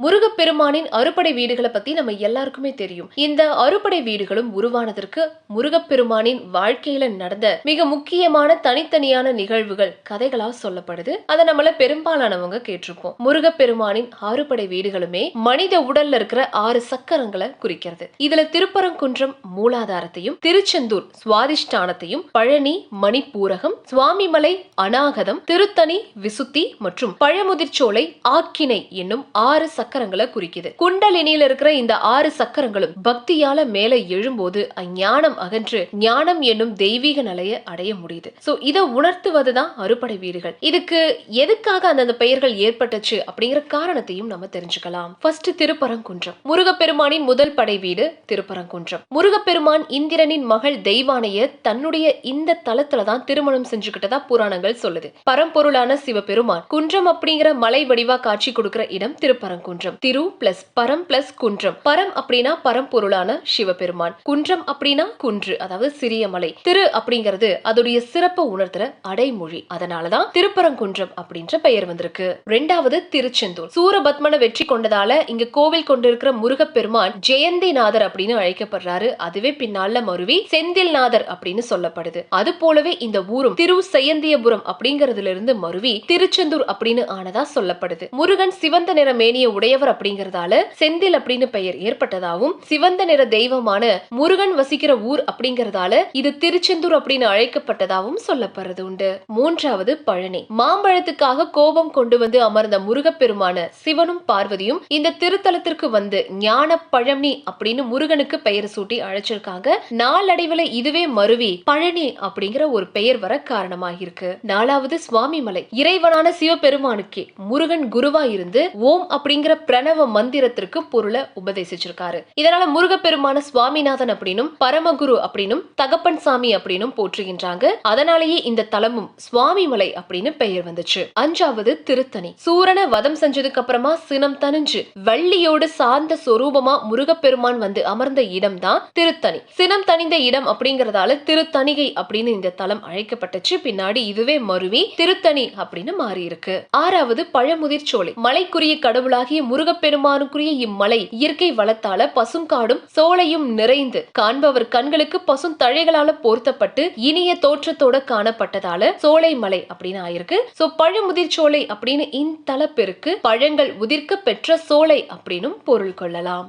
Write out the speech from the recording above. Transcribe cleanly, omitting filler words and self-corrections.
முருகப்பெருமானின் அறுபடை வீடுகளை பத்தி நம்ம எல்லாருக்குமே தெரியும். இந்த அறுபடை வீடுகளும் உருவானதற்கு முருகப்பெருமானின் வாழ்க்கையில நடந்த மிக முக்கியமான தனித்தனியான நிகழ்வுகள் கதைகளா சொல்லப்படுது. அதை நம்மள பெரும்பாலானவங்க கேட்டிருப்போம். முருகப்பெருமானின் அறுபடை வீடுகளுமே மனித உடல்ல இருக்கிற 6 சக்கரங்களை குறிக்கிறது. இதுல திருப்பரங்குன்றம் மூலாதாரத்தையும், திருச்செந்தூர் சுவாதிஷ்டானத்தையும், பழனி மணிப்பூரகம், சுவாமிமலை அநாகதம், திருத்தணி விசுத்தி மற்றும் பழமுதிர்ச்சோலை ஆக்கினை என்னும் 6 சக்கரங்களை குறிக்குது. குண்டலினியில இருக்கிற இந்த 6 சக்கரங்களும் பக்தியால மேல எழும்போது அஞ்ஞானம் அகன்று ஞானம் என்னும் தெய்வீக நிலையை அடைய முடியுது. சோ இதை உணர்த்துவதுதான் அறுபடை வீடுகள். இதுக்கு எதுக்காக அந்த பெயர்கள் ஏற்பட்டுச்சு அப்படிங்கிற காரணத்தையும் நம்ம தெரிஞ்சுக்கலாம். ஃபர்ஸ்ட் திருப்பரங்குன்றம். முருகப்பெருமானின் முதல் படை வீடு திருப்பரங்குன்றம். முருகப்பெருமான் இந்திரனின் மகள் தெய்வானைய தன்னுடைய இந்த தலத்துல தான் திருமணம் செஞ்சுக்கிட்டதா புராணங்கள் சொல்லுது. பரம்பொருளான சிவபெருமான் குன்றம் அப்படிங்கிற மலை வடிவா காட்சி கொடுக்கிற இடம் திருப்பரங்குன்றம். திரு பிளஸ் பரம் பிளஸ் குன்றம். பரம் அப்படின்னா பரம்பொருளான சிவபெருமான், குன்றம் அப்படின்னா குன்று, அதாவது சிறிய மலை. திரு அப்படிங்கிறது அதோடைய சிறப்பு உணர்த்துற அடைமொழி. அதனாலதான் திருப்பரங்குன்றம் அப்படின்ற பெயர் வந்திருக்கு. ரெண்டாவது திருச்செந்தூர். சூரபத்மனை வெற்றி கொண்டதால இங்க கோவில் கொண்டிருக்கிற முருகப்பெருமான் ஜெயந்திநாதர் அப்படின்னு அழைக்கப்படுறாரு. அதுவே பின்னால மருவி செந்தில்நாதர் அப்படின்னு சொல்லப்படுது. அது போலவே இந்த ஊரும் திரு செயந்தியபுரம் அப்படிங்கறதுல இருந்து மருவி திருச்செந்தூர் அப்படின்னு ஆனதா சொல்லப்படுது. முருகன் சிவந்த நிற மேனிய உடையவர் அப்படிங்கறதால செந்தில் அப்படின்னு பெயர் ஏற்பட்டதாகவும், சிவந்த நிற தெய்வமான முருகன் வசிக்கிற ஊர் அப்படிங்கறதால இது திருச்செந்தூர் அப்படின்னு அழைக்கப்பட்டதாகவும் சொல்லப்படுறது உண்டு. மூன்றாவது பழனி. மாம்பழத்துக்காக கோபம் கொண்டு வந்து அமர்ந்த முருகப்பெருமான சிவனும் பார்வதியும் இந்த திருத்தலத்திற்கு வந்து ஞான பழனி அப்படின்னு முருகனுக்கு பெயர் சூட்டி அழைச்சிருக்காங்க. நாளடைவில் இதுவே மருவி பழனி அப்படிங்கிற ஒரு பெயர் வர காரணமாகிருக்கு. நாலாவது சுவாமிமலை. இறைவனான சிவபெருமானுக்கே முருகன் குருவா இருந்து ஓம் அப்படிங்கிற பிரணவ மந்திரத்திற்கு பொருளை உபதேசிச்சிருக்காரு. இதனால முருகப்பெருமான சுவாமிநாதன் அப்படின்னும் பரமகுரு அப்படின்னும் தகப்பன் சாமி அப்படின்னும் போற்றுகின்றாங்க. அதனாலேயே இந்த தலமும் சுவாமிமலை அப்படின்னு பெயர் வந்துச்சு. அஞ்சாவது திருத்தணி. சூரனை வதம் செஞ்சதுக்கு அப்புறமா சினம் தணிஞ்சு வள்ளியோடு சார்ந்த சொரூபமா முருகப்பெருமான் வந்து அமர்ந்த இடம் தான் திருத்தணி. சினம் தணிந்த இடம் அப்படிங்கறதால திருத்தணிகை அப்படின்னு இந்த தலம் அழைக்கப்பட்டுச்சு. பின்னாடி இதுவே மருவி திருத்தணி அப்படின்னு மாறி இருக்கு. ஆறாவது பழமுதிர்ச்சோலை. மலைக்குரிய கடவுளாகிய முருகப்பெருமானுக்குரிய இம்மலை இயற்கை வளத்தால பசுங்காடும் சோலையும் நிறைந்து காண்பவர் கண்களுக்கு பசும் தழைகளால போர்த்தப்பட்டு இனிய தோற்றத்தோட காணப்பட்டதால சோலை மலை அப்படின்னு ஆயிருக்கு. சோ பழமுதிர்ச்சோலை அப்படின்னு இந்த தலப்பெருக்கு பழங்கள் உதிர்க்க பெற்ற சோலை அப்படின்னு பொருள் கொள்ளலாம்.